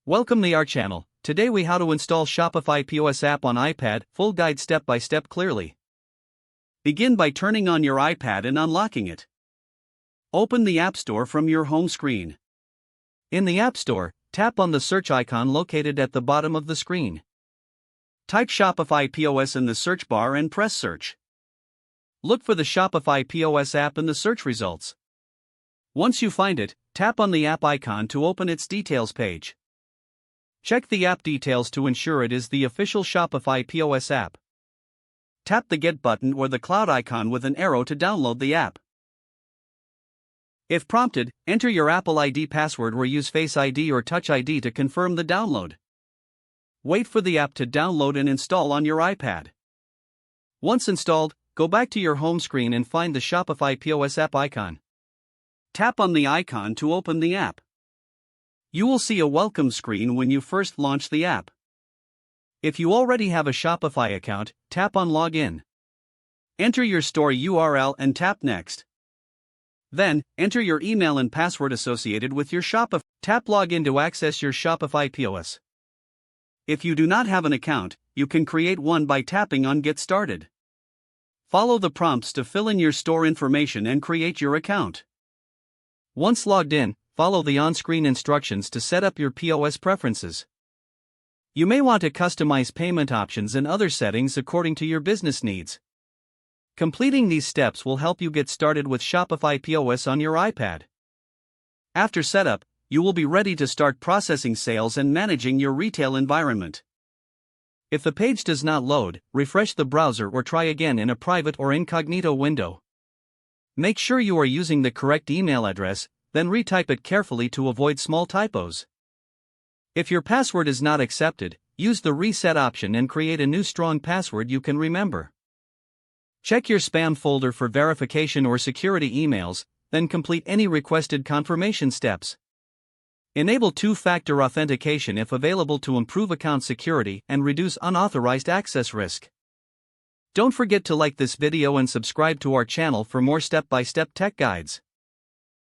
Welcome to our channel. Today we how to install Shopify POS app on iPad, full guide step by step clearly. Begin by turning on your iPad and unlocking it. Open the App Store from your home screen. In the App Store, tap on the search icon located at the bottom of the screen. Type Shopify POS in the search bar and press search. Look for the Shopify POS app in the search results. Once you find it, tap on the app icon to open its details page. Check the app details to ensure it is the official Shopify POS app. Tap the Get button or the cloud icon with an arrow to download the app. If prompted, enter your Apple ID password or use Face ID or Touch ID to confirm the download. Wait for the app to download and install on your iPad. Once installed, go back to your home screen and find the Shopify POS app icon. Tap on the icon to open the app. You will see a welcome screen when you first launch the app. If you already have a Shopify account, tap on Login. Enter your store URL and tap Next. Then, enter your email and password associated with your Shopify. Tap Login to access your Shopify POS. If you do not have an account, you can create one by tapping on Get Started. Follow the prompts to fill in your store information and create your account. Once logged in, follow the on-screen instructions to set up your POS preferences. You may want to customize payment options and other settings according to your business needs. Completing these steps will help you get started with Shopify POS on your iPad. After setup, you will be ready to start processing sales and managing your retail environment. If the page does not load, refresh the browser or try again in a private or incognito window. Make sure you are using the correct email address, then retype it carefully to avoid small typos. If your password is not accepted, use the reset option and create a new strong password you can remember. Check your spam folder for verification or security emails, then complete any requested confirmation steps. Enable two-factor authentication if available to improve account security and reduce unauthorized access risk. Don't forget to like this video and subscribe to our channel for more step-by-step tech guides.